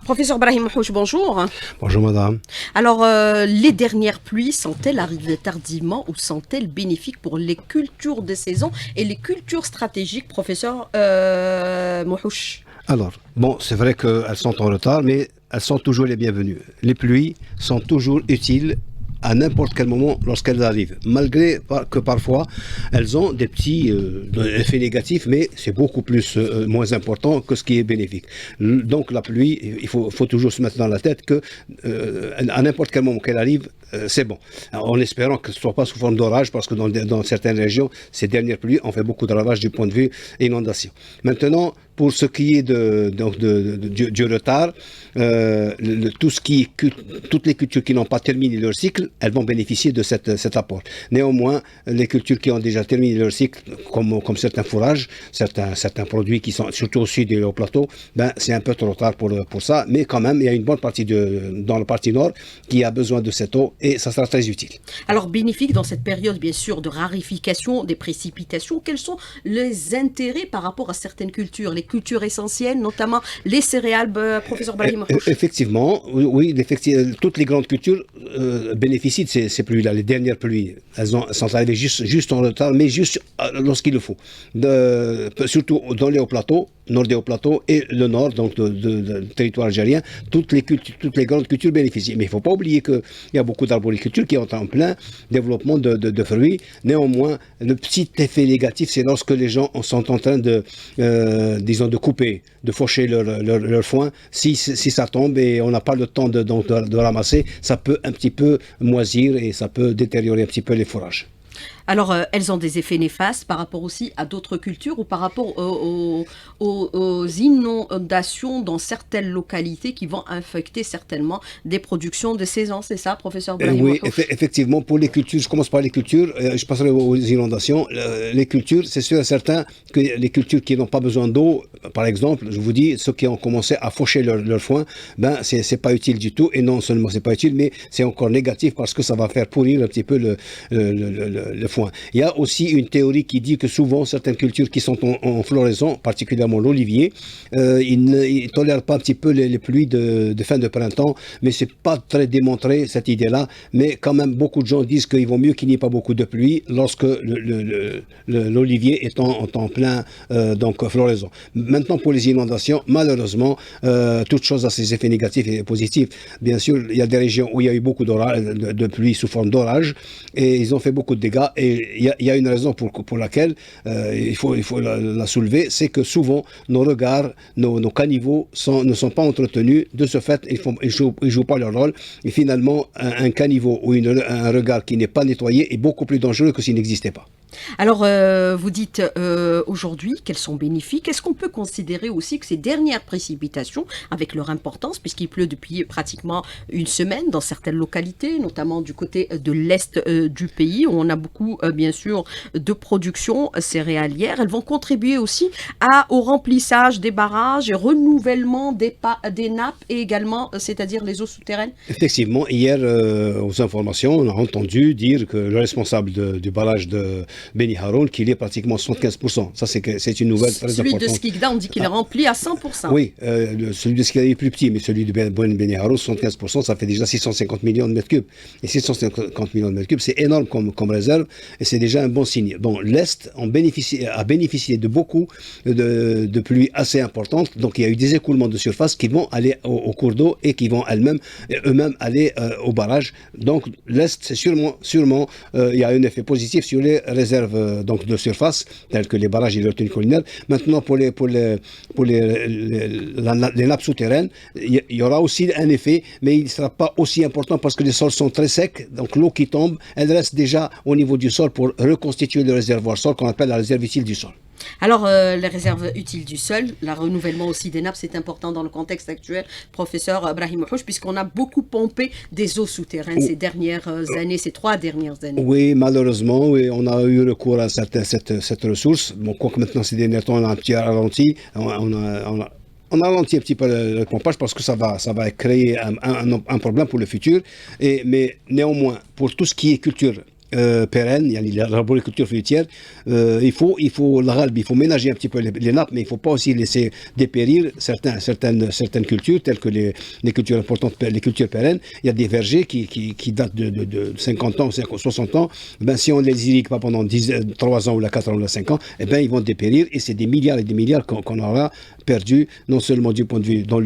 Professeur Brahim Mahouch, bonjour. Bonjour madame. Alors, les dernières pluies sont-elles arrivées tardivement ou sont-elles bénéfiques pour les cultures de saison et les cultures stratégiques, professeur Mahouch? Alors, bon, c'est vrai qu'elles sont en retard, mais elles sont toujours les bienvenues. Les pluies sont toujours utiles à n'importe quel moment lorsqu'elles arrivent, malgré que parfois elles ont des petits effets négatifs, mais c'est beaucoup plus moins important que ce qui est bénéfique. Donc la pluie, il faut toujours se mettre dans la tête que à n'importe quel moment qu'elle arrive, c'est bon. Alors, en espérant que ce ne soit pas sous forme d'orage, parce que dans certaines régions, ces dernières pluies ont fait beaucoup de ravages du point de vue inondation. Maintenant, pour ce qui est du retard, toutes les cultures qui n'ont pas terminé leur cycle, elles vont bénéficier de cet apport. Néanmoins, les cultures qui ont déjà terminé leur cycle, comme certains fourrages, certains produits qui sont surtout au sud et au plateau, ben, c'est un peu trop tard pour ça, mais quand même, il y a une bonne partie dans la partie nord qui a besoin de cette eau et ça sera très utile. Alors, bénéfique dans cette période, bien sûr, de rarification des précipitations, quels sont les intérêts par rapport à certaines cultures, les cultures essentielles, notamment les céréales, professeur Brahim Mahouch? Effectivement, oui, toutes les grandes cultures bénéficient de ces pluies-là, les dernières pluies. Elles sont arrivées juste en retard, mais juste lorsqu'il le faut. Surtout dans les hauts plateaux, nord des hauts plateaux et le nord, donc du territoire algérien, toutes les grandes cultures bénéficient. Mais il ne faut pas oublier qu'il y a beaucoup d'arboriculture qui ont en plein développement de fruits. Néanmoins, le petit effet négatif, c'est lorsque les gens sont en train de couper, de faucher leur foin. Si ça tombe et on n'a pas le temps de ramasser, ça peut un petit peu moisir et ça peut détériorer un petit peu les fourrages. Alors, elles ont des effets néfastes par rapport aussi à d'autres cultures ou par rapport aux inondations dans certaines localités qui vont infecter certainement des productions de saison. C'est ça, professeur Brahim? Oui, effectivement, pour les cultures, je commence par les cultures, je passerai aux inondations. Les cultures, c'est sûr et certain que les cultures qui n'ont pas besoin d'eau, par exemple, je vous dis, ceux qui ont commencé à faucher leur foin, ben, c'est pas utile du tout. Et non seulement c'est pas utile, mais c'est encore négatif parce que ça va faire pourrir un petit peu le foin. Il y a aussi une théorie qui dit que souvent certaines cultures qui sont en floraison, particulièrement l'olivier, ils ne tolèrent pas un petit peu les pluies de fin de printemps, mais c'est pas très démontré cette idée-là, mais quand même beaucoup de gens disent qu'il vaut mieux qu'il n'y ait pas beaucoup de pluie lorsque l'olivier est en plein donc floraison. Maintenant pour les inondations, malheureusement, toute chose a ses effets négatifs et positifs. Bien sûr, il y a des régions où il y a eu beaucoup de pluie sous forme d'orage et ils ont fait beaucoup de dégâts. Et il y a une raison pour laquelle il faut la soulever, c'est que souvent nos regards, nos caniveaux ne sont pas entretenus. De ce fait, ils jouent pas leur rôle. Et finalement, un caniveau ou un regard qui n'est pas nettoyé est beaucoup plus dangereux que s'il n'existait pas. Alors, vous dites aujourd'hui qu'elles sont bénéfiques. Est-ce qu'on peut considérer aussi que ces dernières précipitations, avec leur importance, puisqu'il pleut depuis pratiquement une semaine dans certaines localités, notamment du côté de l'est du pays, où on a beaucoup, bien sûr, de production céréalière, elles vont contribuer aussi au remplissage des barrages et renouvellement des nappes et également, c'est-à-dire les eaux souterraines? Effectivement, hier, aux informations, on a entendu dire que le responsable du barrage de Beni Haroun, qu'il est pratiquement 75%. Ça, c'est une nouvelle très importante. Celui de Skikda, on dit qu'il est rempli à 100%. Oui, celui de Skikda est plus petit, mais celui de Beni Haroun, 75%, ça fait déjà 650 millions de mètres cubes. Et 650 millions de mètres cubes, c'est énorme comme réserve, et c'est déjà un bon signe. Bon, l'Est a bénéficié de beaucoup de pluies assez importantes, donc il y a eu des écoulements de surface qui vont aller au cours d'eau et qui vont eux-mêmes aller au barrage. Donc l'Est, c'est sûrement il y a un effet positif sur les réserves donc de surface, telles que les barrages et les retenues collinaires. Maintenant, pour les nappes souterraines, il y aura aussi un effet, mais il ne sera pas aussi important parce que les sols sont très secs, donc l'eau qui tombe, elle reste déjà au niveau du sol pour reconstituer le réservoir sol qu'on appelle la réserve utile du sol. Alors, les réserves utiles du sol, le renouvellement aussi des nappes, c'est important dans le contexte actuel, professeur Brahim Mahouch, puisqu'on a beaucoup pompé des eaux souterraines ces dernières années, ces 3 dernières années. Oui, malheureusement, oui, on a eu recours à cette ressource. Bon, quoique maintenant, ces derniers temps, on a un petit ralenti. On a ralenti un petit peu le pompage parce que ça va créer un problème pour le futur. Mais néanmoins, pour tout ce qui est culture pérenne, l'arboriculture fruitière. Il faut ménager un petit peu les nappes, mais il ne faut pas aussi laisser dépérir certaines cultures, telles que les cultures importantes, les cultures pérennes. Il y a des vergers qui datent de 50 ans, 60 ans. Ben, si on ne les irrigue pas pendant 3 ans ou 4 ans ou 5 ans, eh ben, ils vont dépérir, et c'est des milliards et des milliards qu'on aura perdu, non seulement du point de vue dans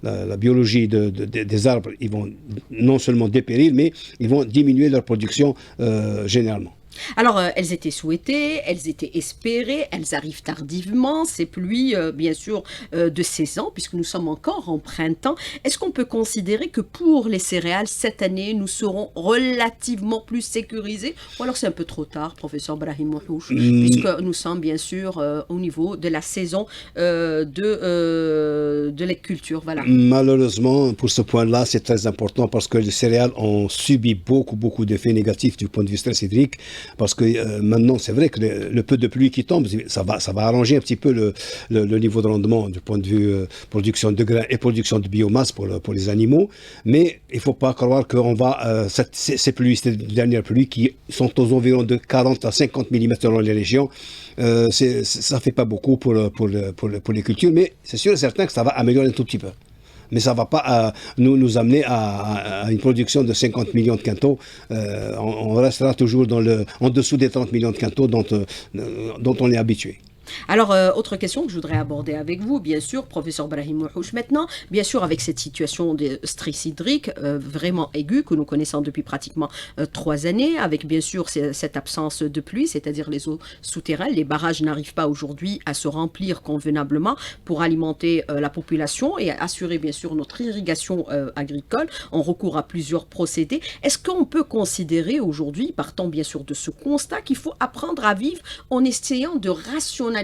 la biologie des arbres, ils vont non seulement dépérir, mais ils vont diminuer leur production généralement. Alors, elles étaient souhaitées, elles étaient espérées, elles arrivent tardivement, ces pluies, bien sûr, de saison, puisque nous sommes encore en printemps. Est-ce qu'on peut considérer que pour les céréales, cette année, nous serons relativement plus sécurisés? Ou alors c'est un peu trop tard, professeur Brahim Mouhouch, puisque nous sommes, bien sûr, au niveau de la saison de l'agriculture. Voilà. Malheureusement, pour ce point-là, c'est très important, parce que les céréales ont subi beaucoup d'effets négatifs du point de vue stress hydrique. Parce que maintenant, c'est vrai que le peu de pluie qui tombe, ça va arranger un petit peu le niveau de rendement du point de vue production de grains et production de biomasse pour les animaux. Mais il ne faut pas croire qu'on va... ces dernières pluies qui sont aux environs de 40 à 50 mm dans les régions, ça ne fait pas beaucoup pour les cultures, mais c'est sûr et certain que ça va améliorer un tout petit peu. Mais ça ne va pas nous amener à une production de 50 millions de quintaux. On restera toujours en dessous des 30 millions de quintaux dont on est habitué. Alors, autre question que je voudrais aborder avec vous, bien sûr, professeur Brahim Mouhouch, maintenant, bien sûr, avec cette situation de stress hydrique vraiment aiguë que nous connaissons depuis pratiquement 3 années, avec bien sûr cette absence de pluie, c'est-à-dire les eaux souterraines, les barrages n'arrivent pas aujourd'hui à se remplir convenablement pour alimenter la population et assurer bien sûr notre irrigation agricole. On recourt à plusieurs procédés. Est-ce qu'on peut considérer aujourd'hui, partant bien sûr de ce constat, qu'il faut apprendre à vivre en essayant de rationaliser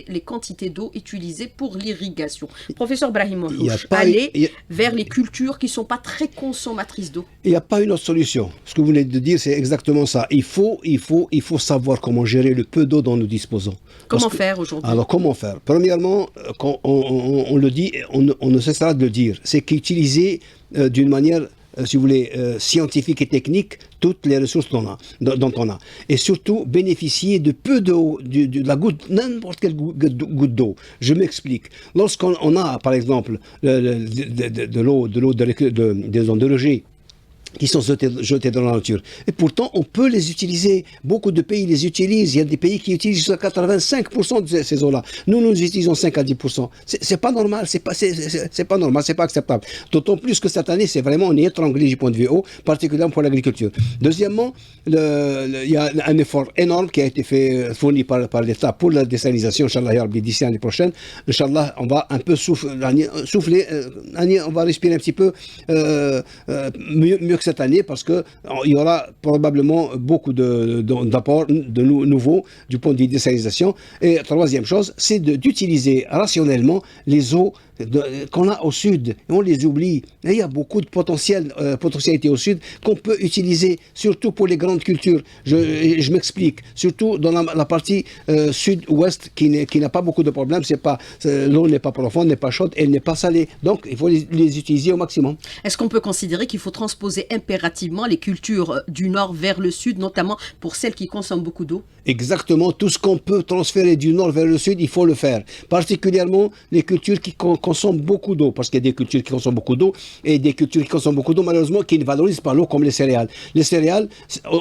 les quantités d'eau utilisées pour l'irrigation? Professeur Brahim Mouhouch, aller vers les cultures qui ne sont pas très consommatrices d'eau. Il n'y a pas une autre solution. Ce que vous venez de dire, c'est exactement ça. Il faut savoir comment gérer le peu d'eau dont nous disposons. Comment faire aujourd'hui? Alors, comment faire? Premièrement, quand on le dit, on ne cessera de le dire, c'est qu'utiliser d'une manière, si vous voulez, scientifique et technique, toutes les ressources dont on a. Et surtout, bénéficier de peu d'eau, de la goutte, n'importe quelle goutte d'eau. Je m'explique. Lorsqu'on a, par exemple, de l'eau des ondes de rejet, qui sont jetés dans la nature. Et pourtant, on peut les utiliser. Beaucoup de pays les utilisent. Il y a des pays qui utilisent jusqu'à 85% de ces eaux-là. Nous utilisons 5 à 10%. C'est pas normal. C'est pas normal. C'est pas acceptable. D'autant plus que cette année, c'est vraiment, on est étranglé du point de vue eau, particulièrement pour l'agriculture. Deuxièmement, il y a un effort énorme qui a été fourni par l'État pour la désalinisation, Inch'Allah, d'ici l'année prochaine. Inch'Allah, on va un peu souffler, on va respirer un petit peu mieux que cette année, parce qu'il y aura probablement beaucoup d'apports nouveaux du point de vue désalinisation. Et troisième chose, c'est d'utiliser rationnellement les eaux qu'on a au sud, et on les oublie. Et il y a beaucoup de potentialité au sud qu'on peut utiliser, surtout pour les grandes cultures. Je m'explique, surtout dans la partie sud-ouest qui n'a pas beaucoup de problèmes. L'eau n'est pas profonde, n'est pas chaude, elle n'est pas salée. Donc il faut les utiliser au maximum. Est-ce qu'on peut considérer qu'il faut transposer impérativement les cultures du nord vers le sud, notamment pour celles qui consomment beaucoup d'eau? Exactement, tout ce qu'on peut transférer du nord vers le sud, il faut le faire. Particulièrement les cultures qui consomment beaucoup d'eau, parce qu'il y a des cultures qui consomment beaucoup d'eau et des cultures qui consomment beaucoup d'eau, malheureusement, qui ne valorisent pas l'eau, comme les céréales. Les céréales,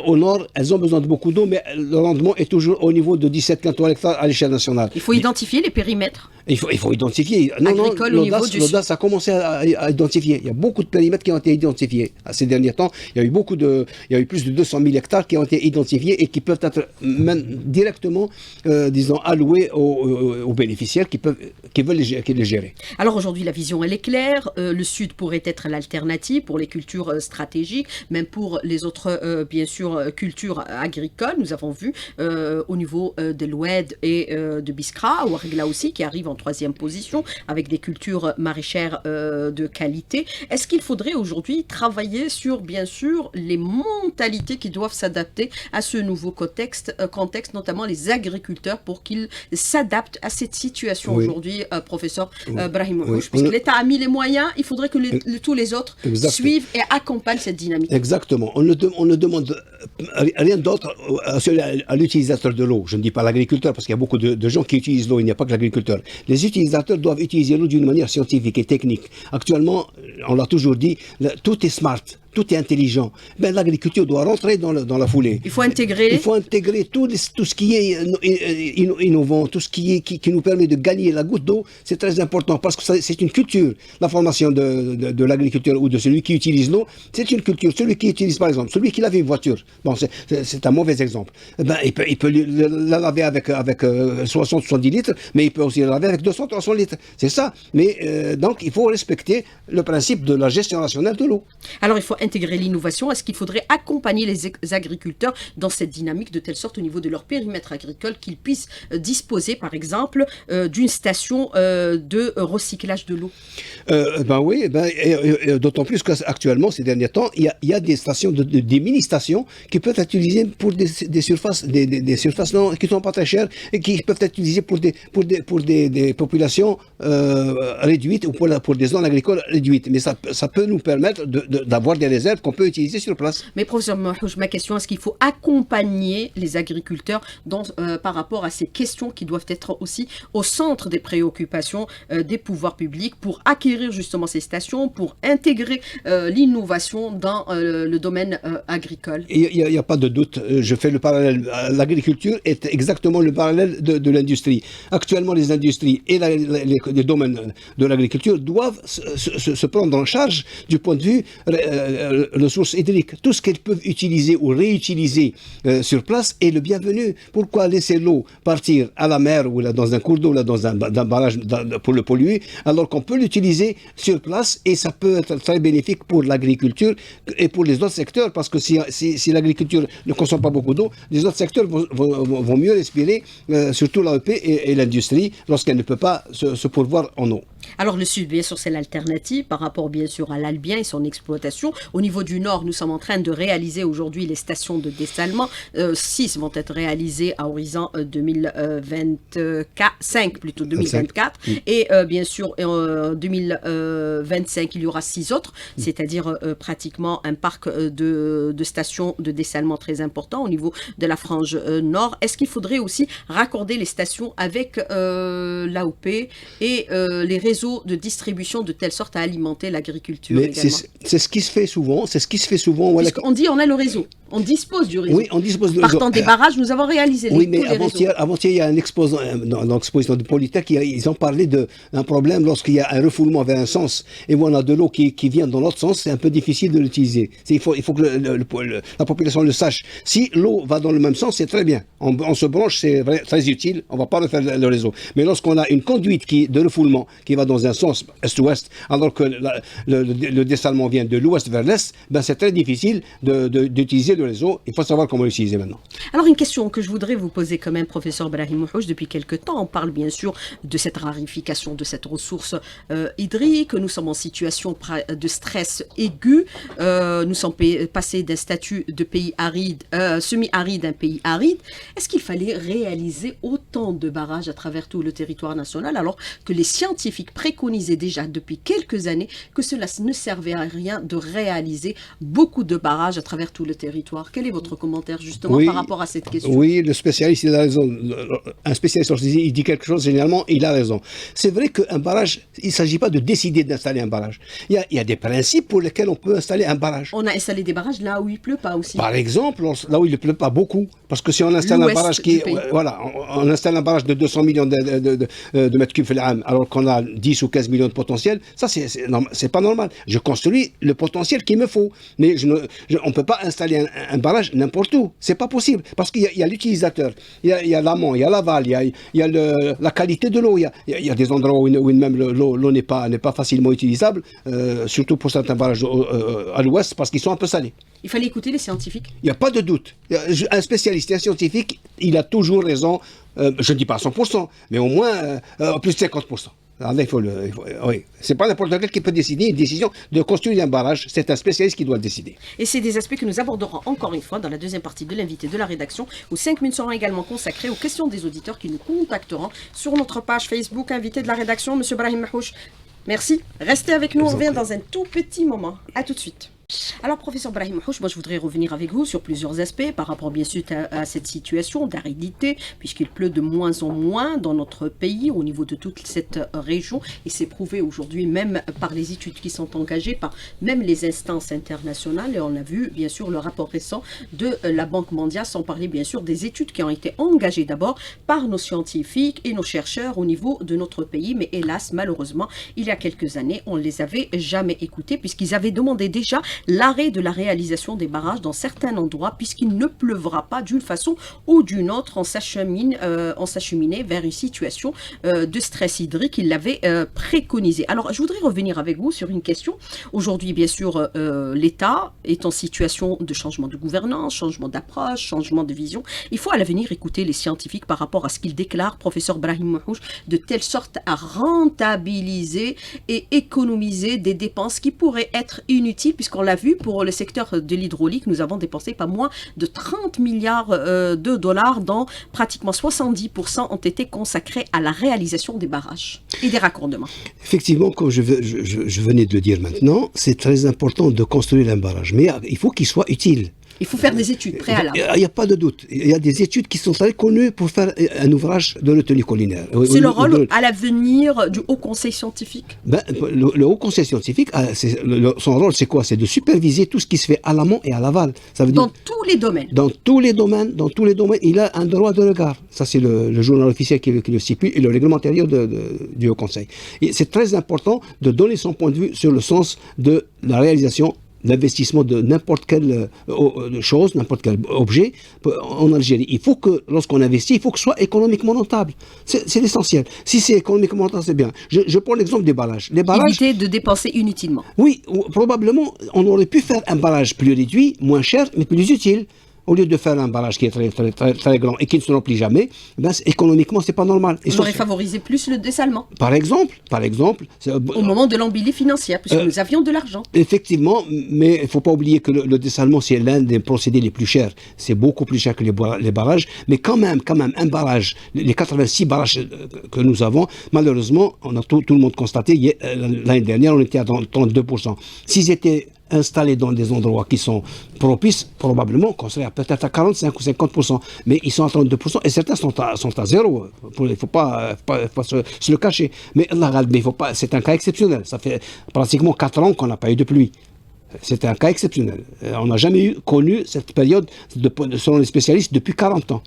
au nord, elles ont besoin de beaucoup d'eau, mais le rendement est toujours au niveau de 17 quintaux à l'hectare à l'échelle nationale. Il faut identifier les périmètres. Il faut identifier. Agricole au niveau du l'audace a commencé à identifier. Il y a beaucoup de périmètres qui ont été identifiés. À ces derniers temps, il y a eu plus de 200 000 hectares qui ont été identifiés et qui peuvent être directement, alloués aux bénéficiaires qui veulent les gérer. Alors aujourd'hui, la vision, elle est claire. Le Sud pourrait être l'alternative pour les cultures stratégiques, même pour les autres, bien sûr, cultures agricoles. Nous avons vu au niveau de l'Oued et de Biskra, ou Argla aussi, qui arrive en troisième position, avec des cultures maraîchères de qualité. Est-ce qu'il faudrait aujourd'hui travailler sur, bien sûr, les mentalités qui doivent s'adapter à ce nouveau contexte, notamment les agriculteurs, pour qu'ils s'adaptent à cette situation aujourd'hui, professeur Brahim Mouhouch, puisque l'État a mis les moyens, il faudrait que tous les autres suivent et accompagnent cette dynamique. Exactement. On ne demande rien d'autre à l'utilisateur de l'eau. Je ne dis pas l'agriculteur, parce qu'il y a beaucoup de gens qui utilisent l'eau, il n'y a pas que l'agriculteur. Les utilisateurs doivent utiliser l'eau d'une manière scientifique et technique. Actuellement, on l'a toujours dit, tout est smart. Tout est intelligent. Ben, l'agriculture doit rentrer dans la foulée. Il faut intégrer tout ce qui est innovant, tout ce qui nous permet de gagner la goutte d'eau. C'est très important parce que c'est une culture. La formation de l'agriculteur ou de celui qui utilise l'eau, c'est une culture. Celui qui utilise, par exemple, celui qui lave une voiture, bon, c'est un mauvais exemple. Ben, il peut la laver avec 60-70 litres, mais il peut aussi la laver avec 200-300 litres. C'est ça. Mais donc, il faut respecter le principe de la gestion rationnelle de l'eau. Alors, il faut intégrer l'innovation. Est-ce qu'il faudrait accompagner les agriculteurs dans cette dynamique de telle sorte au niveau de leur périmètre agricole qu'ils puissent disposer, par exemple, d'une station de recyclage de l'eau? Oui, d'autant plus qu'actuellement, ces derniers temps, il y a des stations, des mini-stations qui peuvent être utilisées pour des surfaces, des surfaces qui ne sont pas très chères et qui peuvent être utilisées pour des populations réduites ou pour des zones agricoles réduites. Mais ça peut nous permettre d'avoir des réserves qu'on peut utiliser sur place. Mais professeur Mouhouch, ma question, est-ce qu'il faut accompagner les agriculteurs par rapport à ces questions qui doivent être aussi au centre des préoccupations des pouvoirs publics pour acquérir justement ces stations, pour intégrer l'innovation dans le domaine agricole? Il n'y a pas de doute, je fais le parallèle. L'agriculture est exactement le parallèle de l'industrie. Actuellement, les industries et les domaines de l'agriculture doivent se prendre en charge du point de vue ressources hydriques. Tout ce qu'elles peuvent utiliser ou réutiliser sur place est le bienvenu. Pourquoi laisser l'eau partir à la mer ou là, dans un cours d'eau, là, dans un barrage pour le polluer, alors qu'on peut l'utiliser sur place et ça peut être très bénéfique pour l'agriculture et pour les autres secteurs, parce que si l'agriculture ne consomme pas beaucoup d'eau, les autres secteurs vont mieux respirer, surtout l'AEP et l'industrie, lorsqu'elle ne peut pas se pourvoir en eau. Alors le sud, bien sûr, c'est l'alternative par rapport bien sûr à l'Albien et son exploitation. Au niveau du nord, nous sommes en train de réaliser aujourd'hui les stations de dessalement. 6 vont être réalisées à horizon 2025, plutôt 2024. Et bien sûr, en 2025, il y aura 6 autres, c'est-à-dire pratiquement un parc de stations de dessalement très important au niveau de la frange nord. Est-ce qu'il faudrait aussi raccorder les stations avec l'AOP et les réseaux de distribution de telle sorte à alimenter l'agriculture également? C'est ce qui se fait souvent. Puisqu'on dit on a le réseau. On dispose du réseau. Oui, on dispose du réseau. Partant des barrages, nous avons réalisé tous les réseaux. Avant-hier, il y a un exposant dans l'exposition de Polytech, ils ont parlé d'un problème lorsqu'il y a un refoulement vers un sens et où on a de l'eau qui vient dans l'autre sens, c'est un peu difficile de l'utiliser. Il faut que la population le sache. Si l'eau va dans le même sens, c'est très bien. On se branche, c'est très utile, on ne va pas refaire le réseau. Mais lorsqu'on a une conduite de refoulement qui va dans un sens est-ouest, alors que le dessalement vient de l'ouest vers l'est, c'est très difficile d'utiliser le réseau. Il faut savoir comment l'utiliser maintenant. Alors une question que je voudrais vous poser quand même, professeur Brahim Mouhouch, depuis quelque temps, on parle bien sûr de cette rarification de cette ressource hydrique. Nous sommes en situation de stress aigu. Nous sommes passés d'un statut de pays aride, semi-aride à un pays aride. Est-ce qu'il fallait réaliser autant de barrages à travers tout le territoire national alors que les scientifiques préconisaient déjà depuis quelques années que cela ne servait à rien de réaliser beaucoup de barrages à travers tout le territoire? Quel est votre commentaire justement par rapport à cette question? Oui, le spécialiste, il a raison. Un spécialiste, il dit quelque chose, généralement, il a raison. C'est vrai qu'un barrage, il ne s'agit pas de décider d'installer un barrage. Il y a des principes pour lesquels on peut installer un barrage. On a installé des barrages là où il ne pleut pas aussi. Par exemple, là où il ne pleut pas beaucoup. Parce que si on installe un barrage on installe un barrage de 200 millions de mètres cubes alors qu'on a 10 ou 15 millions de potentiel, ça c'est pas normal. Je construis le potentiel qu'il me faut. Mais on ne peut pas installer un barrage n'importe où. C'est pas possible. Parce qu'il y a l'utilisateur, il y a l'amont, il y a l'aval, il y a la qualité de l'eau. Il y a des endroits où même l'eau n'est pas facilement utilisable, surtout pour certains barrages à l'ouest, parce qu'ils sont un peu salés. Il fallait écouter les scientifiques. Il n'y a pas de doute. Un spécialiste, un scientifique, il a toujours raison. Je ne dis pas à 100%, mais au moins plus de 50%. Alors là, oui. C'est pas n'importe quel qui peut décider une décision de construire un barrage. C'est un spécialiste qui doit le décider. Et c'est des aspects que nous aborderons encore une fois dans la deuxième partie de l'invité de la rédaction, où 5 minutes seront également consacrées aux questions des auditeurs qui nous contacteront sur notre page Facebook invité de la rédaction, Monsieur Brahim Mahouch. Merci. Restez avec nous. On revient dans un tout petit moment. À tout de suite. Alors, professeur Brahim Mahouch, moi je voudrais revenir avec vous sur plusieurs aspects par rapport bien sûr à cette situation d'aridité, puisqu'il pleut de moins en moins dans notre pays au niveau de toute cette région, et c'est prouvé aujourd'hui même par les études qui sont engagées, par même les instances internationales, et on a vu bien sûr le rapport récent de la Banque mondiale, sans parler bien sûr des études qui ont été engagées d'abord par nos scientifiques et nos chercheurs au niveau de notre pays, mais hélas, malheureusement, il y a quelques années, on ne les avait jamais écoutés, puisqu'ils avaient demandé déjà l'arrêt de la réalisation des barrages dans certains endroits puisqu'il ne pleuvra pas d'une façon ou d'une autre. On s'acheminait vers une situation de stress hydrique. Il l'avait préconisé. Alors, je voudrais revenir avec vous sur une question. Aujourd'hui, bien sûr, l'État est en situation de changement de gouvernance, changement d'approche, changement de vision. Il faut à l'avenir écouter les scientifiques par rapport à ce qu'ils déclarent, professeur Brahim Mahouch, de telle sorte à rentabiliser et économiser des dépenses qui pourraient être inutiles, puisqu'on l'a vu pour le secteur de l'hydraulique, nous avons dépensé pas moins de 30 milliards de dollars, dont pratiquement 70% ont été consacrés à la réalisation des barrages et des raccordements. Effectivement, comme je venais de le dire maintenant, c'est très important de construire un barrage, mais il faut qu'il soit utile. Il faut faire des études préalables. Il n'y a pas de doute. Il y a des études qui sont très connues pour faire un ouvrage de retenue collinaire. C'est le rôle à l'avenir du Haut Conseil scientifique. Le Haut Conseil scientifique, son rôle, c'est quoi? C'est de superviser tout ce qui se fait à l'amont et à l'aval. Ça veut dire, dans tous les domaines. Dans tous les domaines, il a un droit de regard. Ça, c'est le journal officiel qui le stipule et le règlement intérieur du Haut Conseil. Et c'est très important de donner son point de vue sur le sens de la réalisation l'investissement de n'importe quelle chose, n'importe quel objet en Algérie. Il faut que, lorsqu'on investit, il faut que ce soit économiquement rentable. C'est l'essentiel. Si c'est économiquement rentable, c'est bien. Je prends l'exemple des barrages. Les barrages. Éviter de dépenser inutilement. Oui, probablement, on aurait pu faire un barrage plus réduit, moins cher, mais plus utile. Au lieu de faire un barrage qui est très grand et qui ne se remplit jamais, économiquement, c'est pas normal. On aurait favorisé plus le dessalement. Par exemple. Au moment de l'embellie financière, puisque nous avions de l'argent. Effectivement, mais il ne faut pas oublier que le dessalement, c'est l'un des procédés les plus chers. C'est beaucoup plus cher que les barrages. Mais quand même, un barrage, les 86 barrages que nous avons, malheureusement, on a tout le monde constaté, l'année dernière, on était à 32%. S'ils étaient installés dans des endroits qui sont propices, probablement qu'on serait peut-être à 45 ou 50%. Mais ils sont à 32% et certains sont à zéro. Il ne faut pas se le cacher. Mais c'est un cas exceptionnel. Ça fait pratiquement 4 ans qu'on n'a pas eu de pluie. C'est un cas exceptionnel. On n'a jamais connu cette période, selon les spécialistes, depuis 40 ans.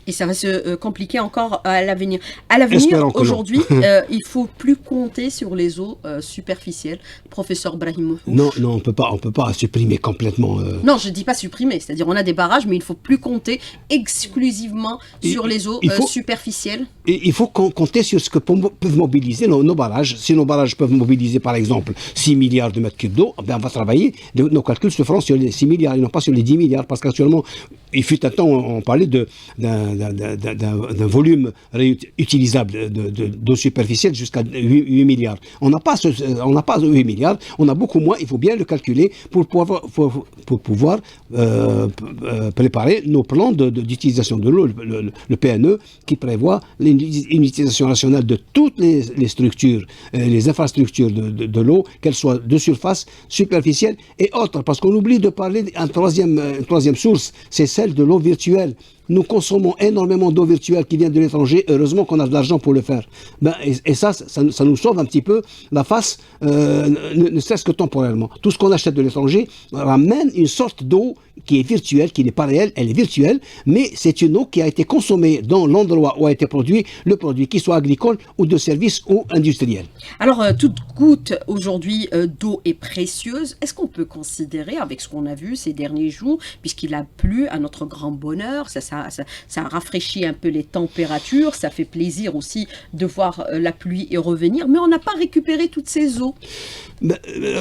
Et ça va se compliquer encore à l'avenir. À l'avenir, aujourd'hui, il ne faut plus compter sur les eaux superficielles. Professeur Brahim Mahouch. Non, on peut pas supprimer complètement. Non, je ne dis pas supprimer. C'est-à-dire on a des barrages, mais il ne faut plus compter exclusivement sur les eaux superficielles. Et il faut compter sur ce que peuvent mobiliser nos barrages. Si nos barrages peuvent mobiliser, par exemple, 6 milliards de mètres cubes d'eau, on va travailler. Nos calculs se feront sur les 6 milliards et non pas sur les 10 milliards. Parce qu'actuellement, il fut un temps où on parlait d'un volume utilisable d'eau superficielle jusqu'à 8 milliards. On n'a pas 8 milliards, on a beaucoup moins, il faut bien le calculer pour pouvoir préparer nos plans d'utilisation de l'eau, le PNE, qui prévoit une utilisation rationnelle de toutes les structures, les infrastructures de l'eau, qu'elles soient de surface, superficielle et autres. Parce qu'on oublie de parler d'une troisième source, c'est celle celle de l'eau virtuelle. Nous consommons énormément d'eau virtuelle qui vient de l'étranger. Heureusement qu'on a de l'argent pour le faire. Et ça nous sauve un petit peu la face, ne serait-ce que temporairement. Tout ce qu'on achète de l'étranger ramène une sorte d'eau qui est virtuelle, qui n'est pas réelle, elle est virtuelle, mais c'est une eau qui a été consommée dans l'endroit où a été produit le produit, qu'il soit agricole ou de service ou industriel. Alors, toute goutte aujourd'hui d'eau est précieuse. Est-ce qu'on peut considérer, avec ce qu'on a vu ces derniers jours, puisqu'il a plu à notre grand bonheur, ça rafraîchit un peu les températures, ça fait plaisir aussi de voir la pluie revenir, mais on n'a pas récupéré toutes ces eaux.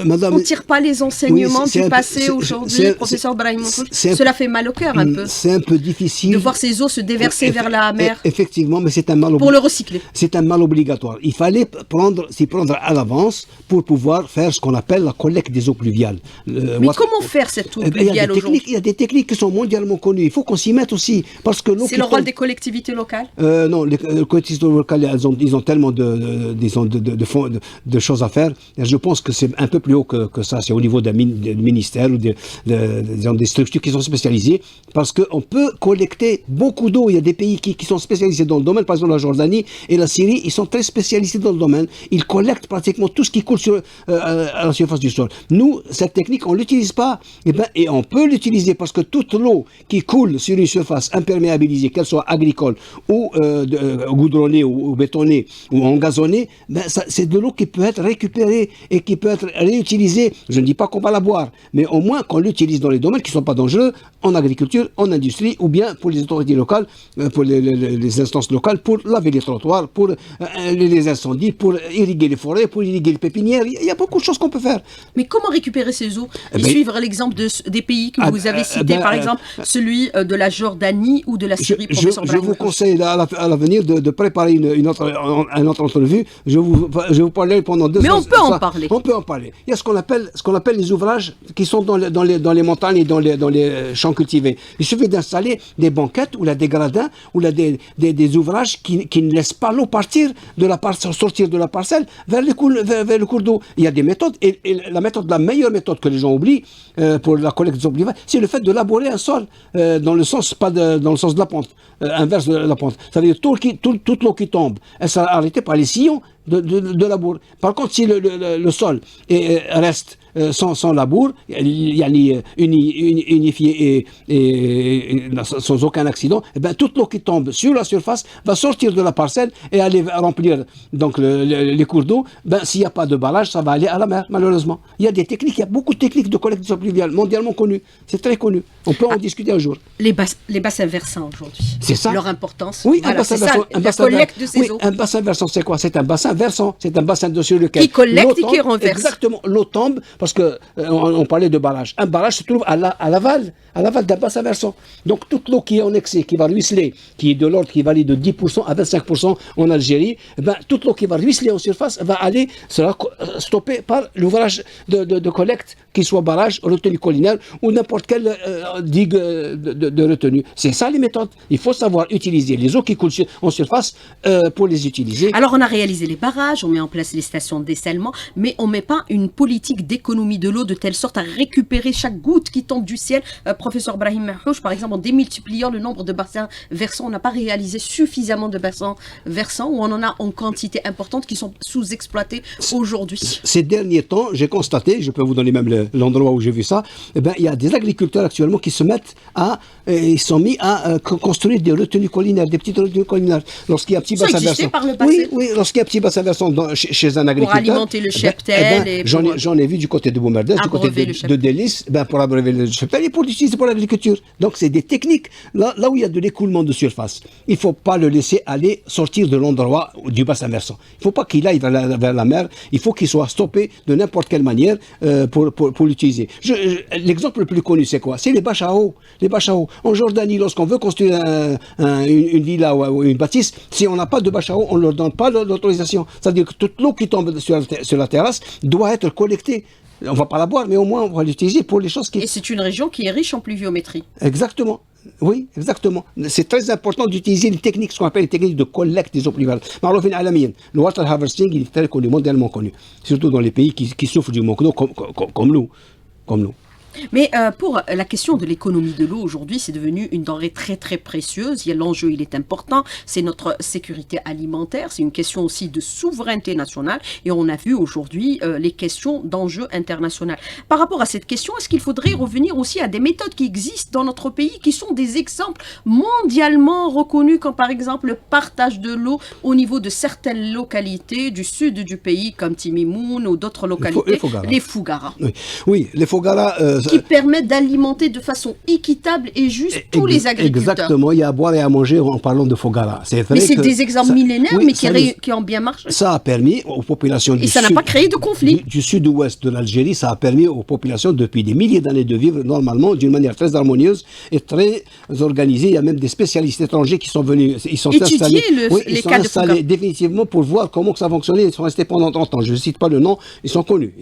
Madame, on ne tire pas les enseignements oui, du passé aujourd'hui, professeur Brahim Mouchouch. Cela fait mal au cœur un peu. C'est un peu difficile de voir ces eaux se déverser vers la mer. Effectivement, mais c'est un mal pour le recycler. C'est un mal obligatoire. Il fallait s'y prendre à l'avance pour pouvoir faire ce qu'on appelle la collecte des eaux pluviales. Mais comment faire cette eau pluviale aujourd'hui? Il y a des techniques qui sont mondialement connues. Il faut qu'on s'y mette aussi. C'est le rôle des collectivités locales? Non, les collectivités locales, ils ont tellement de choses à faire. Et je pense que c'est un peu plus haut que ça. C'est au niveau des ministères ou des structures qui sont spécialisées. Parce qu'on peut collecter beaucoup d'eau. Il y a des pays qui sont spécialisés dans le domaine. Par exemple, la Jordanie et la Syrie, ils sont très spécialisés dans le domaine. Ils collectent pratiquement tout ce qui coule à la surface du sol. Nous, cette technique, on ne l'utilise pas. Et on peut l'utiliser parce que toute l'eau qui coule sur une surface imperméabilisée, qu'elle soit agricole ou goudronnée ou bétonnée ou engazonnée, c'est de l'eau qui peut être récupérée et qui peut être réutilisée. Je ne dis pas qu'on va la boire, mais au moins qu'on l'utilise dans les domaines qui ne sont pas dangereux, en agriculture, en industrie, ou bien pour les autorités locales, pour les instances locales, pour laver les trottoirs, pour les incendies, pour irriguer les forêts, pour irriguer les pépinières. Il y a beaucoup de choses qu'on peut faire. Mais comment récupérer ces eaux? Et suivre l'exemple des pays que vous avez cités, par exemple celui de la Jordanie ou de la Syrie, professeur Je vous conseille à l'avenir de préparer une autre entrevue. Je vous parlerai pendant 2 heures. Mais on peut en parler. On peut en parler. Il y a ce qu'on appelle les ouvrages qui sont dans les montagnes et dans les champs cultivés. Il suffit d'installer des banquettes ou des gradins ou des ouvrages qui ne laissent pas l'eau sortir de la parcelle vers le cours d'eau. Il y a des méthodes et la meilleure méthode que les gens oublient pour la collecte des eaux pluviales, c'est le fait de labourer un sol dans le sens de la pente, inverse de la pente. Ça veut dire toute l'eau qui tombe, elle sera arrêtée par les sillons de labour. Par contre, si le sol reste sans labour, il y a unifié et sans aucun accident, et bien toute l'eau qui tombe sur la surface va sortir de la parcelle et aller remplir donc les cours d'eau. S'il n'y a pas de barrage, ça va aller à la mer, malheureusement. Il y a beaucoup de techniques de collecte d'eau pluviale mondialement connues. C'est très connu. On peut en discuter un jour. Les bassins versants aujourd'hui. C'est ça. Leur importance. Oui, voilà, la collecte de ces eaux. Un bassin versant, c'est quoi? C'est un bassin versant. C'est un bassin sur lequel qui collecte et qui renverse. Exactement. L'eau tombe parce que on parlait de barrage. Un barrage se trouve à l'aval d'un bassin versant. Donc toute l'eau qui est en excès, qui va ruisseler, qui est de l'ordre qui varie de 10% à 25% en Algérie, toute l'eau qui va ruisseler en surface sera stoppée par l'ouvrage de collecte, qu'il soit barrage, retenue collinaire ou n'importe quelle digue de retenue. C'est ça les méthodes. Il faut savoir utiliser les eaux qui coulent en surface pour les utiliser. Alors on a réalisé les barrages, on met en place les stations de dessalement, mais on ne met pas une politique d'économie de l'eau de telle sorte à récupérer chaque goutte qui tombe du ciel. Professeur Brahim Mouchouch, par exemple, en démultipliant le nombre de bassins versants, on n'a pas réalisé suffisamment de bassins versants où on en a en quantité importante qui sont sous-exploités aujourd'hui. Ces derniers temps, j'ai constaté, je peux vous donner même l'endroit où j'ai vu ça, il y a des agriculteurs actuellement qui se mettent ils sont mis à construire des retenues collinaires, des petites retenues collinaires. Lorsqu'il y a un petit bassin versant. Par le passé. Oui, lorsqu'il y a un petit bassin versant chez un agriculteur. Pour alimenter le cheptel. J'en ai vu du côté de Boumerdès, du côté de Délice, pour abreuver le cheptel et pour l'utiliser pour l'agriculture. Donc c'est des techniques, là où il y a de l'écoulement de surface. Il ne faut pas le laisser aller sortir de l'endroit du bassin versant. Il ne faut pas qu'il aille vers la mer, il faut qu'il soit stoppé de n'importe quelle manière pour l'utiliser. L'exemple le plus connu, c'est quoi? C'est les bâches à eau. Les bâches à eau. En Jordanie, lorsqu'on veut construire une villa ou une bâtisse, si on n'a pas de bâche à eau, on ne leur donne pas l'autorisation. C'est-à-dire que toute l'eau qui tombe sur la terrasse doit être collectée. On ne va pas la boire, mais au moins on va l'utiliser pour les choses qui... Et c'est une région qui est riche en pluviométrie. Exactement. Oui, exactement. C'est très important d'utiliser les techniques, ce qu'on appelle les techniques de collecte des eaux pluviales. Le water harvesting, il est très connu, mondialement connu. Surtout dans les pays qui souffrent du manque d'eau, comme nous. Mais pour la question de l'économie de l'eau, aujourd'hui, c'est devenu une denrée très très précieuse. L'enjeu, il est important. C'est notre sécurité alimentaire. C'est une question aussi de souveraineté nationale. Et on a vu aujourd'hui les questions d'enjeux internationaux. Par rapport à cette question, est-ce qu'il faudrait revenir aussi à des méthodes qui existent dans notre pays, qui sont des exemples mondialement reconnus, comme par exemple le partage de l'eau au niveau de certaines localités du sud du pays, comme Timimoun ou d'autres localités, les Fougara. Oui, les Fougara... qui permettent d'alimenter de façon équitable et juste tous les agriculteurs. Exactement, il y a à boire et à manger en parlant de Fougara. Mais c'est des exemples millénaires, mais qui ont bien marché. Ça a permis aux populations du sud... Et ça n'a pas créé de conflit. Du sud-ouest de l'Algérie, ça a permis aux populations depuis des milliers d'années de vivre normalement, d'une manière très harmonieuse et très organisée. Il y a même des spécialistes étrangers qui sont venus, ils sont étudier installés, les cas de Fougara. Définitivement pour voir comment ça fonctionnait. Ils sont restés pendant 30 ans. Je ne cite pas le nom, ils sont connus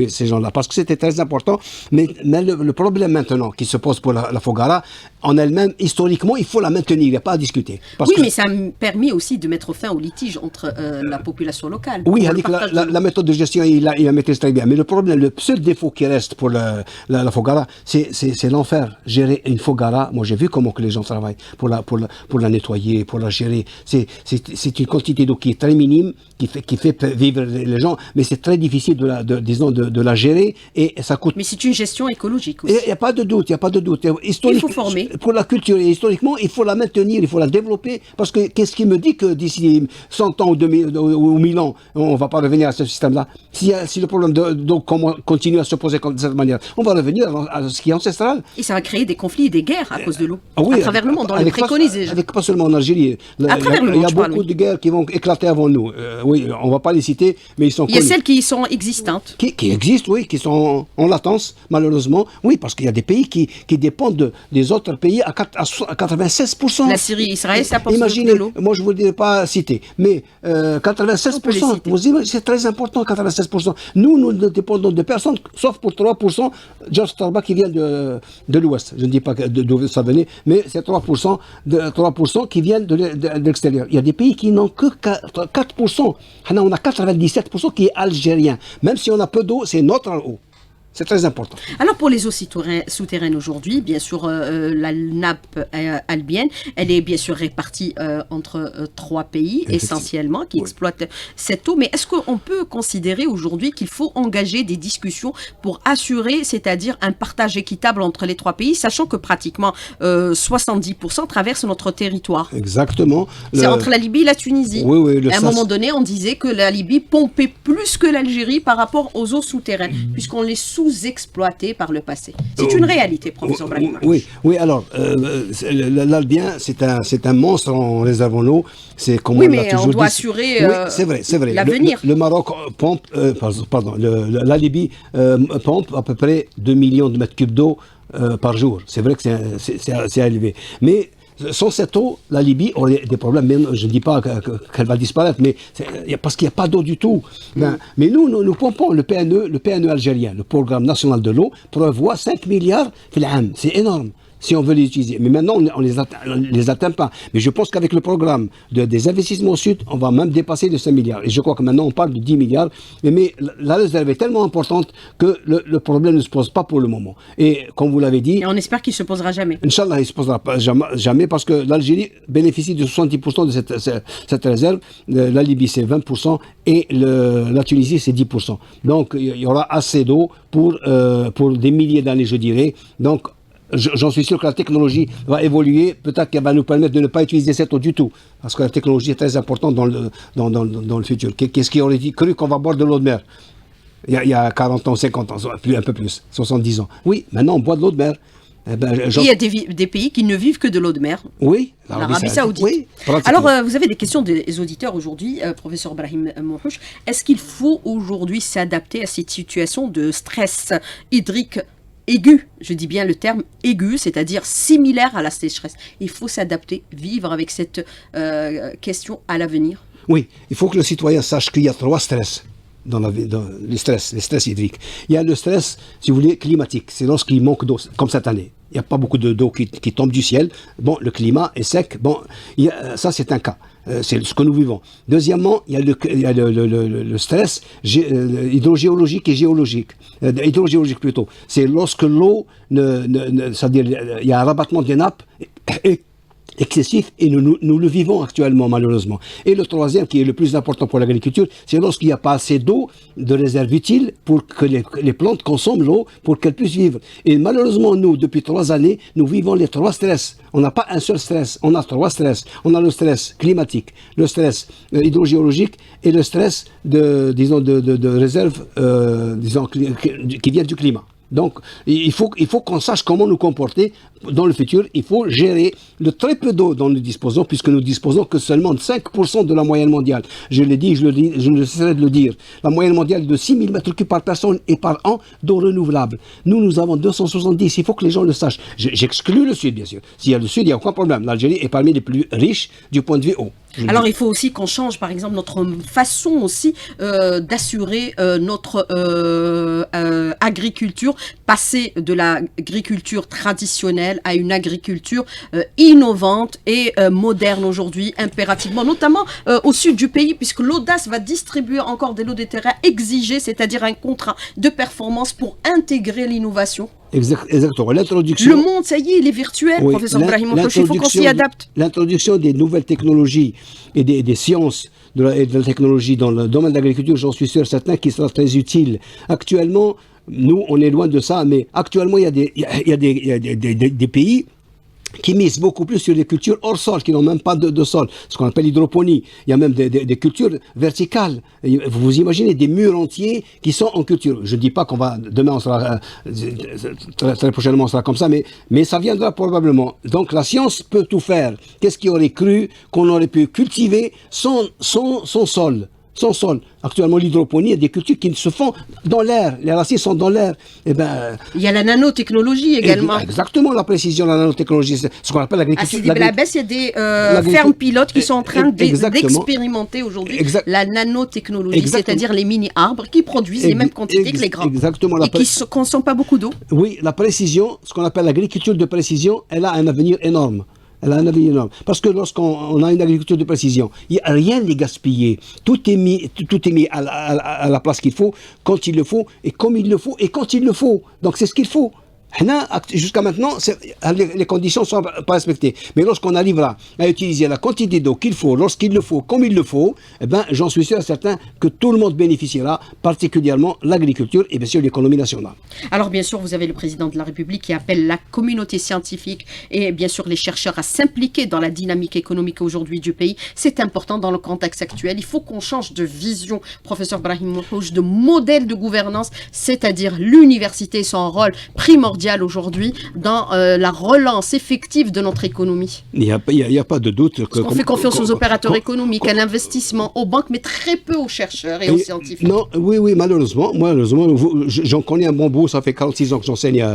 ces gens-là, parce que c'était très important. Mais le problème maintenant qui se pose pour la Fougara, en elle-même, historiquement, il faut la maintenir, il n'y a pas à discuter. Mais ça me permet aussi de mettre fin au litige entre la population locale. Oui, la méthode de gestion, il la maîtrise très bien. Mais le problème, le seul défaut qui reste pour la Fougara, c'est l'enfer. Gérer une Fougara, moi j'ai vu comment que les gens travaillent pour la nettoyer, pour la gérer. C'est une quantité d'eau qui est très minime, qui fait vivre les gens, mais c'est très difficile de la gérer et ça coûte. Mais c'est une gestion écologique aussi. Il n'y a pas de doute, Il faut former. Pour la culture et historiquement, il faut la maintenir, il faut la développer, parce que qu'est-ce qui me dit que d'ici 100 ans ou 1000 ans, on ne va pas revenir à ce système-là? Si le problème d'eau continue à se poser de cette manière, on va revenir à ce qui est ancestral. Et ça va créer des conflits et des guerres à cause de l'eau. Oui, à travers le monde, on le préconise déjà. Pas seulement en Algérie. À travers le monde, il y a beaucoup de guerres qui vont éclater avant nous. Oui, on ne va pas les citer, mais ils sont connus. Il y a celles qui sont existantes. Qui existent, oui, qui sont en latence, malheureusement. Oui, parce qu'il y a des pays qui dépendent des autres pays à 96%. La Syrie, Israël, ça apporte Imaginez, de l'eau. moi je ne vous dirai pas citer, mais 96%, vous imaginez, c'est très important, 96%. Nous ne dépendons de personne, sauf pour 3%, George Starbucks qui vient de l'Ouest. Je ne dis pas d'où ça venait, mais c'est 3% qui viennent de l'extérieur. Il y a des pays qui n'ont que 4%. On a 97% qui est algérien. Même si on a peu d'eau, c'est notre eau. C'est très important. Alors pour les eaux souterraines aujourd'hui, bien sûr, la nappe albienne, elle est bien sûr répartie entre 3 pays essentiellement qui exploitent cette eau. Mais est-ce qu'on peut considérer aujourd'hui qu'il faut engager des discussions pour assurer, c'est-à-dire un partage équitable entre les 3 pays, sachant que pratiquement 70% traversent notre territoire? Exactement. C'est entre la Libye et la Tunisie. Oui, à un moment donné, on disait que la Libye pompait plus que l'Algérie par rapport aux eaux souterraines, puisqu'on les sous-exploité par le passé. C'est une réalité, professeur Brahim. Oui, alors, l'Albien, c'est un monstre en réserve en eau. Mais on doit assurer c'est vrai. L'avenir. Le Maroc pompe, la Libye pompe à peu près 2 millions de mètres cubes d'eau par jour. C'est vrai que c'est élevé. Mais sans cette eau, la Libye aurait des problèmes. Même, je ne dis pas qu'elle va disparaître, mais parce qu'il n'y a pas d'eau du tout. Mais nous pompons le PNE algérien, le Programme national de l'eau, prévoit 5 milliards. C'est énorme si on veut les utiliser. Mais maintenant, on les atteint pas. Mais je pense qu'avec le programme des investissements au Sud, on va même dépasser de 5 milliards. Et je crois que maintenant, on parle de 10 milliards. Mais la réserve est tellement importante que le problème ne se pose pas pour le moment. Et comme vous l'avez dit... Et on espère qu'il ne se posera jamais. Inch'Allah, il ne se posera pas jamais parce que l'Algérie bénéficie de 70% de cette réserve. La Libye, c'est 20% et la Tunisie, c'est 10%. Donc, il y aura assez d'eau pour des milliers d'années, je dirais. Donc, j'en suis sûr que la technologie va évoluer, peut-être qu'elle va nous permettre de ne pas utiliser cette eau du tout, parce que la technologie est très importante dans le futur. Qu'est-ce qui aurait cru qu'on va boire de l'eau de mer il y a 40 ans, 50 ans, un peu plus, 70 ans. Oui, maintenant on boit de l'eau de mer. Il y a des pays qui ne vivent que de l'eau de mer. Oui, l'Arabie Saoudite. Oui, alors, vous avez des questions des auditeurs aujourd'hui, professeur Brahim Mouhouch. Est-ce qu'il faut aujourd'hui s'adapter à cette situation de stress hydrique aigu, je dis bien le terme aigu, c'est-à-dire similaire à la sécheresse? Il faut s'adapter, vivre avec cette question à l'avenir. Oui, il faut que le citoyen sache qu'il y a 3 stress dans les stress hydriques. Il y a le stress, si vous voulez, climatique. C'est lorsqu'il manque d'eau, comme cette année. Il n'y a pas beaucoup d'eau qui tombe du ciel. Bon, le climat est sec. Bon, ça c'est un cas. C'est ce que nous vivons. Deuxièmement, il y a le stress hydrogéologique et géologique. Hydrogéologique plutôt. C'est lorsque l'eau, c'est-à-dire il y a un rabattement des nappes excessif et nous le vivons actuellement malheureusement. Et le troisième qui est le plus important pour l'agriculture, c'est lorsqu'il n'y a pas assez d'eau de réserve utile pour que les plantes consomment l'eau pour qu'elles puissent vivre. Et malheureusement nous, depuis 3 années, nous vivons les 3 stress. On n'a pas un seul stress, on a 3 stress. On a le stress climatique, le stress hydrogéologique et le stress de réserve qui vient du climat. Donc, il faut qu'on sache comment nous comporter dans le futur. Il faut gérer le très peu d'eau dont nous disposons, puisque nous disposons que seulement de 5% de la moyenne mondiale. Je l'ai dit, je ne cesserai de le dire. La moyenne mondiale est de 6 000 mètres cubes par personne et par an d'eau renouvelable. Nous avons 270. Il faut que les gens le sachent. J'exclus le Sud, bien sûr. S'il y a le Sud, il n'y a aucun problème. L'Algérie est parmi les plus riches du point de vue eau. Alors il faut aussi qu'on change par exemple notre façon aussi d'assurer notre agriculture, passer de l'agriculture traditionnelle à une agriculture innovante et moderne aujourd'hui impérativement, notamment au sud du pays, puisque l'audace va distribuer encore des lots de terrain exigés, c'est-à-dire un contrat de performance pour intégrer l'innovation. Exactement. L'introduction. Le monde, ça y est, il est virtuel, Oui, professeur Brahim. Il faut qu'on s'y adapte. L'introduction des nouvelles technologies et des sciences et de la technologie dans le domaine de l'agriculture, j'en suis sûr certain qu'il sera très utile. Actuellement, nous, on est loin de ça, mais actuellement, il y a des pays qui misent beaucoup plus sur les cultures hors sol, qui n'ont même pas de sol, ce qu'on appelle l'hydroponie. Il y a même des cultures verticales. Vous imaginez des murs entiers qui sont en culture. Je ne dis pas demain on sera, très prochainement on sera comme ça, mais ça viendra probablement. Donc la science peut tout faire. Qu'est-ce qui aurait cru qu'on aurait pu cultiver sans sol? Sans sol. Actuellement, l'hydroponie, il y a des cultures qui se font dans l'air. Les racines sont dans l'air. Il y a la nanotechnologie également. Exactement, la précision, la nanotechnologie, c'est ce qu'on appelle l'agriculture. À Sidi-Bel-Abbès, il y a des fermes pilotes qui sont en train d'expérimenter aujourd'hui la nanotechnologie, c'est-à-dire les mini-arbres qui produisent les mêmes quantités que les grands. Exactement. Et qui ne consomment pas beaucoup d'eau. Oui, la précision, ce qu'on appelle l'agriculture de précision, elle a un avenir énorme. Elle a un avis énorme. Parce que lorsqu'on a une agriculture de précision, rien n'est gaspillé. Tout est mis à la place qu'il faut, quand il le faut, et comme il le faut, et quand il le faut. Donc c'est ce qu'il faut. Jusqu'à maintenant, les conditions ne sont pas respectées. Mais lorsqu'on arrivera à utiliser la quantité d'eau qu'il faut, lorsqu'il le faut, comme il le faut, j'en suis sûr et certain que tout le monde bénéficiera, particulièrement l'agriculture et bien sûr l'économie nationale. Alors bien sûr, vous avez le président de la République qui appelle la communauté scientifique et bien sûr les chercheurs à s'impliquer dans la dynamique économique aujourd'hui du pays. C'est important dans le contexte actuel. Il faut qu'on change de vision, professeur Brahim Mouhouj, de modèle de gouvernance, c'est-à-dire l'université et son rôle primordial aujourd'hui dans la relance effective de notre économie. Il n'y a pas de doute. On fait confiance aux opérateurs économiques, à l'investissement, aux banques, mais très peu aux chercheurs et aux scientifiques. Non, oui, malheureusement, j'en connais un bon bout, ça fait 46 ans que j'enseigne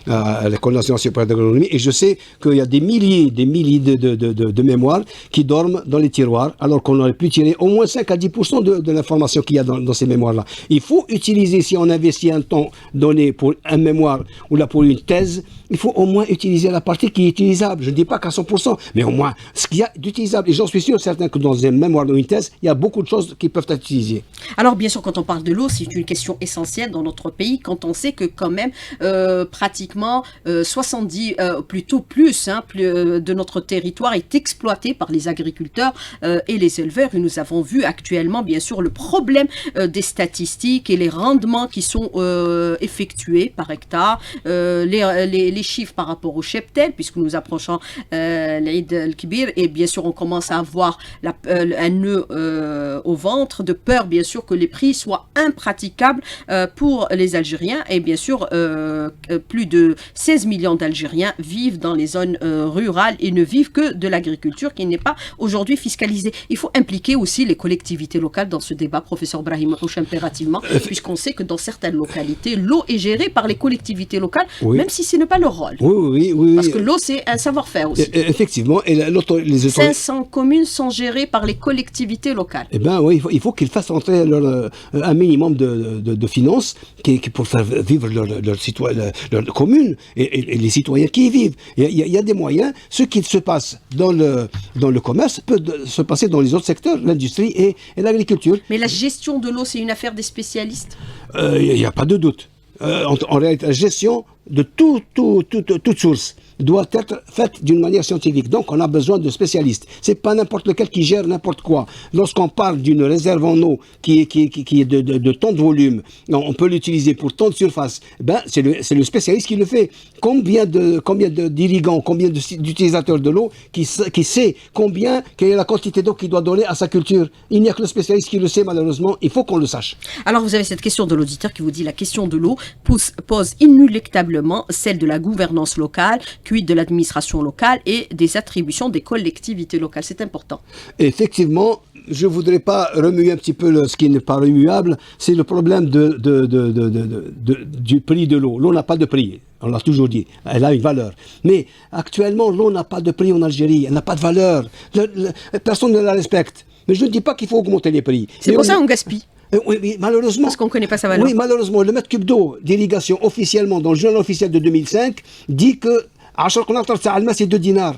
à l'École nationale supérieure d'agronomie, et je sais qu'il y a des milliers de mémoires qui dorment dans les tiroirs, alors qu'on aurait pu tirer au moins 5 à 10% de l'information qu'il y a dans ces mémoires-là. Il faut utiliser, si on investit un temps donné pour un mémoire ou pour une thèse, il faut au moins utiliser la partie qui est utilisable. Je ne dis pas qu'à 100%, mais au moins ce qu'il y a d'utilisable. Et j'en suis sûr certain que dans un mémoire ou une thèse, il y a beaucoup de choses qui peuvent être utilisées. Alors bien sûr, quand on parle de l'eau, c'est une question essentielle dans notre pays, quand on sait que quand même pratiquement 70, plutôt plus, de notre territoire est exploité par les agriculteurs et les éleveurs. Et nous avons vu actuellement, bien sûr, le problème des statistiques et les rendements qui sont effectués par hectare, les chiffres par rapport au cheptel, puisque nous approchons l'Eid al-Kibir, et bien sûr on commence à avoir un nœud au ventre, de peur bien sûr que les prix soient impraticables pour les Algériens, et bien sûr plus de 16 millions d'Algériens vivent dans les zones rurales et ne vivent que de l'agriculture qui n'est pas aujourd'hui fiscalisée. Il faut impliquer aussi les collectivités locales dans ce débat, professeur Brahim Mouhouj, impérativement, puisqu'on sait que dans certaines localités, l'eau est gérée par les collectivités locales Oui. même si ce n'est pas leur rôle. Oui. Parce que l'eau, c'est un savoir-faire aussi. Effectivement, et les autorités... 500 communes sont gérées par les collectivités locales. Eh bien, oui, il faut qu'ils fassent entrer un minimum de finances pour faire vivre leur commune et les citoyens qui y vivent. Il y a des moyens. Ce qui se passe dans le commerce peut se passer dans les autres secteurs, l'industrie et l'agriculture. Mais la gestion de l'eau, c'est une affaire des spécialistes. Il n'y a pas de doute. En réalité, la gestion de toute source doit être faite d'une manière scientifique. Donc, on a besoin de spécialistes. C'est pas n'importe lequel qui gère n'importe quoi. Lorsqu'on parle d'une réserve en eau qui est de tant de volume, on peut l'utiliser pour tant de surface. Ben, c'est le spécialiste qui le fait. Combien d'irrigants, combien d'utilisateurs de l'eau qui sait quelle est la quantité d'eau qu'il doit donner à sa culture. Il n'y a que le spécialiste qui le sait, malheureusement. Il faut qu'on le sache. Alors, vous avez cette question de l'auditeur qui vous dit la question de l'eau pose inéluctablement celle de la gouvernance locale, puis de l'administration locale et des attributions des collectivités locales. C'est important. Effectivement, je ne voudrais pas remuer un petit peu ce qui n'est pas remuable, c'est le problème du prix de l'eau. L'eau n'a pas de prix, on l'a toujours dit, elle a une valeur. Mais actuellement, l'eau n'a pas de prix en Algérie, elle n'a pas de valeur. Personne ne la respecte. Mais je ne dis pas qu'il faut augmenter les prix. C'est pour ça qu'on gaspille. Oui, malheureusement. Parce qu'on ne connaît pas sa valeur. Oui, malheureusement, le mètre cube d'eau d'irrigation officiellement dans le journal officiel de 2005 dit que c'est 2 dinars.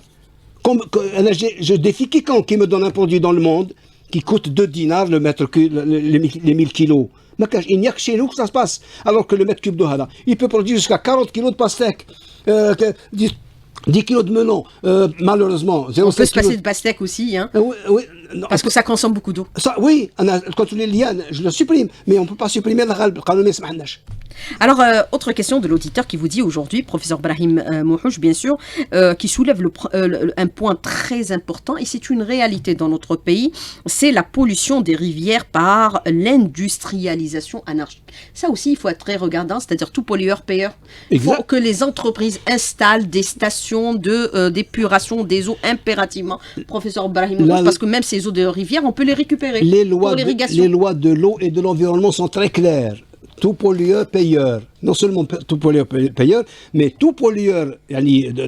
Je défie quiconque qui me donne un produit dans le monde qui coûte 2 dinars le mètre cube, les 1000 kilos. Il n'y a que chez nous que ça se passe. Alors que le mètre cube d'eau, il peut produire jusqu'à 40 kilos de pastèque. 10 kilos de melon, malheureusement. On peut se passer de pastèque aussi, hein. Oui, non, parce que ça consomme beaucoup d'eau. Oui, quand les lianes, je le supprime, mais on ne peut pas supprimer le ghalb. Alors, autre question de l'auditeur qui vous dit aujourd'hui, professeur Brahim Mouhouch, bien sûr, qui soulève un point très important, et c'est une réalité dans notre pays, c'est la pollution des rivières par l'industrialisation anarchique. Ça aussi, il faut être très regardant, c'est-à-dire tout pollueur-payeur. Il faut que les entreprises installent des stations d'épuration des eaux impérativement. Professeur Brahim Mouhouch, parce que même ces eaux de rivière, on peut les récupérer pour l'irrigation. Les lois de l'eau et de l'environnement sont très claires. Tout pollueur-payeur, non seulement tout pollueur-payeur, mais tout pollueur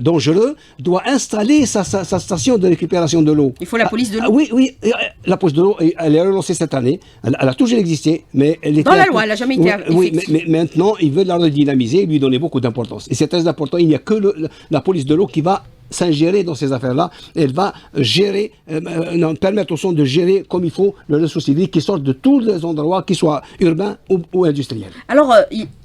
dangereux doit installer sa station de récupération de l'eau. Il faut la police de l'eau. Oui, la police de l'eau, elle est relancée cette année. Elle a toujours existé, mais elle était... Dans la loi, elle n'a jamais été effective. Oui, mais maintenant, ils veulent la redynamiser et lui donner beaucoup d'importance. Et c'est très important, il n'y a que la police de l'eau qui va s'ingérer dans ces affaires-là. Elle va gérer, permettre au son de gérer comme il faut le ressource hydrique qui sort de tous les endroits, qu'ils soient urbains ou industriels. Alors,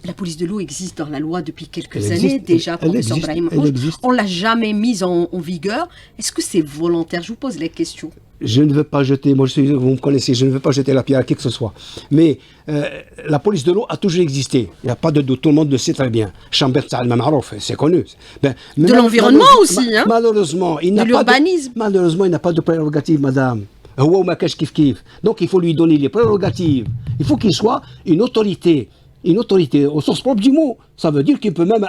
la police de l'eau existe dans la loi depuis quelques années déjà, professeur Brahim Mouhouch. On ne l'a jamais mise en vigueur. Est-ce que c'est volontaire? Je vous pose la question. Je ne veux pas jeter, vous me connaissez, je ne veux pas jeter la pierre à qui que ce soit. Mais la police de l'eau a toujours existé. Il n'y a pas de doute, tout le monde le sait très bien. C'est connu. De l'environnement aussi, hein. Malheureusement, il n'a pas l'urbanisme. Malheureusement, il n'a pas de prérogative, madame. Donc il faut lui donner les prérogatives. Il faut qu'il soit une autorité au sens propre du mot. Ça veut dire qu'il peut même,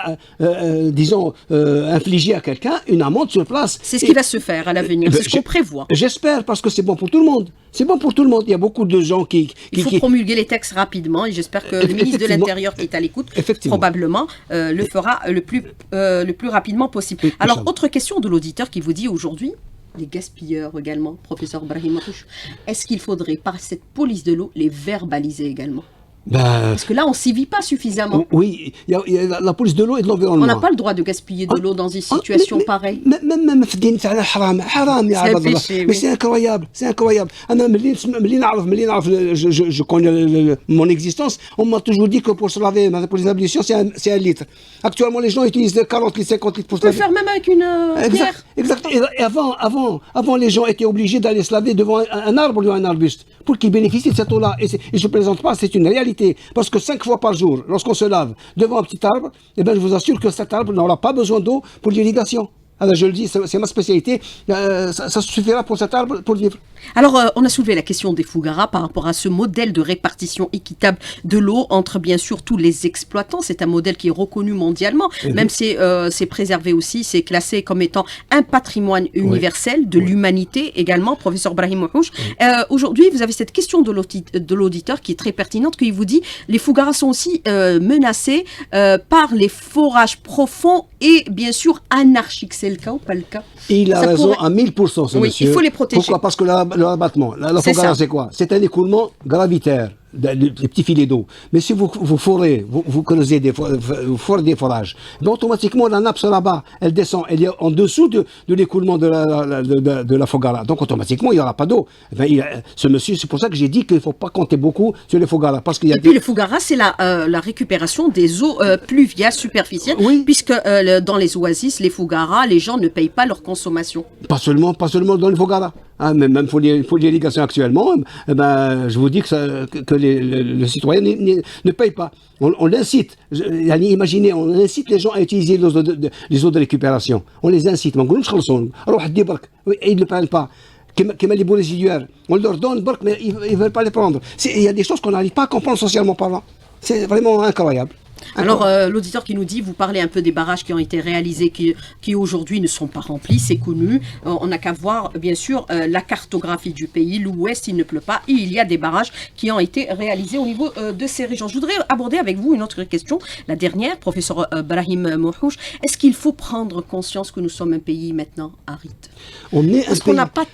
infliger à quelqu'un une amende sur place. C'est ce qui va se faire à l'avenir, c'est ce qu'on prévoit. J'espère, parce que c'est bon pour tout le monde. C'est bon pour tout le monde. Il y a beaucoup de gens Il faut promulguer les textes rapidement, et j'espère que le ministre de l'Intérieur qui est à l'écoute, probablement, le fera le plus rapidement possible. Alors, autre question de l'auditeur qui vous dit aujourd'hui, les gaspilleurs également, professeur Brahim Mouhouch, est-ce qu'il faudrait, par cette police de l'eau, les verbaliser également? Parce que là, on ne s'y vit pas suffisamment. Oui, il y a la police de l'eau et de l'environnement. On n'a pas le droit de gaspiller de l'eau dans une situation pareille. Même mais c'est incroyable, c'est incroyable. Je connais mon existence, on m'a toujours dit que pour se laver, pour les ablutions, c'est 1 litre. Actuellement, les gens utilisent 40 litres, 50 litres pour se laver. On peut le faire même avec une pierre. Exact. Et avant, les gens étaient obligés d'aller se laver devant un arbre ou un arbuste pour qu'ils bénéficient de cette eau-là. Et je ne plaisante pas, c'est une réalité. Parce que 5 fois par jour, lorsqu'on se lave devant un petit arbre, je vous assure que cet arbre n'aura pas besoin d'eau pour l'irrigation. Alors je le dis, c'est ma spécialité, ça suffira pour cet arbre pour vivre. Alors, on a soulevé la question des Fougara par rapport à ce modèle de répartition équitable de l'eau entre, bien sûr, tous les exploitants. C'est un modèle qui est reconnu mondialement, même si c'est préservé aussi, c'est classé comme étant un patrimoine universel de l'humanité également, professeur Brahim Mouhouch. Aujourd'hui, vous avez cette question de l'auditeur qui est très pertinente, qui vous dit les Fougara sont aussi menacés par les forages profonds et, bien sûr, anarchiques. C'est le cas ou pas le cas? Il a raison à 1000%, ce monsieur. Il faut les protéger. Pourquoi? Parce que le rabattement, la Fogara, c'est quoi? C'est un écoulement gravitaire, des petits filets d'eau. Mais si vous forez, vous creusez vous forez des forages, ben automatiquement la nappe se rabat, elle descend, elle est en dessous de l'écoulement de la Fogara. Donc automatiquement, il n'y aura pas d'eau. Ben, ce monsieur, c'est pour ça que j'ai dit qu'il ne faut pas compter beaucoup sur les Fogara. Parce qu'il y a puis les Fogara, c'est la récupération des eaux pluviales superficielles, puisque dans les oasis, les Fogara, les gens ne payent pas leur consommation. Pas seulement dans les Fogara. Hein, mais même pour l'irrigation actuellement, ben, je vous dis que le citoyen ne paye pas. On l'incite. Imaginez, on incite les gens à utiliser les eaux de récupération. On les incite. Et ils ne le prennent pas. Comme les boues résiduaires. On leur donne, mais ils ne veulent pas les prendre. Il y a des choses qu'on n'arrive pas à comprendre socialement parlant. C'est vraiment incroyable. Alors, l'auditeur qui nous dit, vous parlez un peu des barrages qui ont été réalisés, qui aujourd'hui ne sont pas remplis, c'est connu. On n'a qu'à voir, bien sûr, la cartographie du pays. L'ouest, il ne pleut pas. Et il y a des barrages qui ont été réalisés au niveau de ces régions. Je voudrais aborder avec vous une autre question, la dernière, professeur Brahim Mouhouch. Est-ce qu'il faut prendre conscience que nous sommes un pays maintenant aride? Est-ce qu'on n'a pas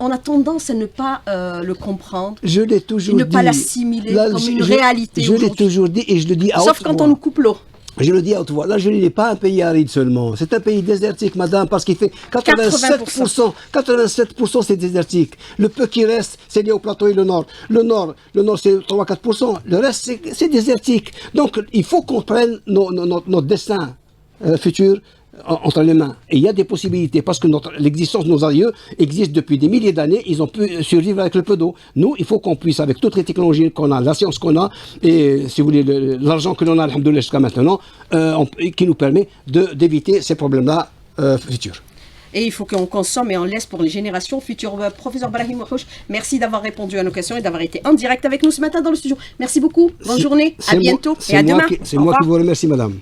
on a tendance à ne pas le comprendre? Je l'ai toujours dit. Ne pas l'assimiler comme une réalité. Je l'ai toujours dit et je le dis à haute voix. Sauf quand on nous coupe l'eau. Je le dis à haute voix. Là, je n'ai pas un pays aride seulement. C'est un pays désertique, madame, parce qu'il fait 87%. 87% c'est désertique. Le peu qui reste, c'est lié au plateau et le nord. Le nord c'est 3-4%. Le reste, c'est désertique. Donc, il faut qu'on prenne notre destin futur entre les mains. Et il y a des possibilités, parce que l'existence de nos aïeux existe depuis des milliers d'années, ils ont pu survivre avec le peu d'eau. Nous, il faut qu'on puisse, avec toutes les technologies qu'on a, la science qu'on a, et si vous voulez, l'argent que l'on a, alhamdoulilah, jusqu'à maintenant, qui nous permet d'éviter ces problèmes-là futurs. Et il faut qu'on consomme et on laisse pour les générations futures. Professeur Brahim Mouhouch, merci d'avoir répondu à nos questions et d'avoir été en direct avec nous ce matin dans le studio. Merci beaucoup, bonne journée, à bientôt et à demain. C'est moi qui vous remercie, madame.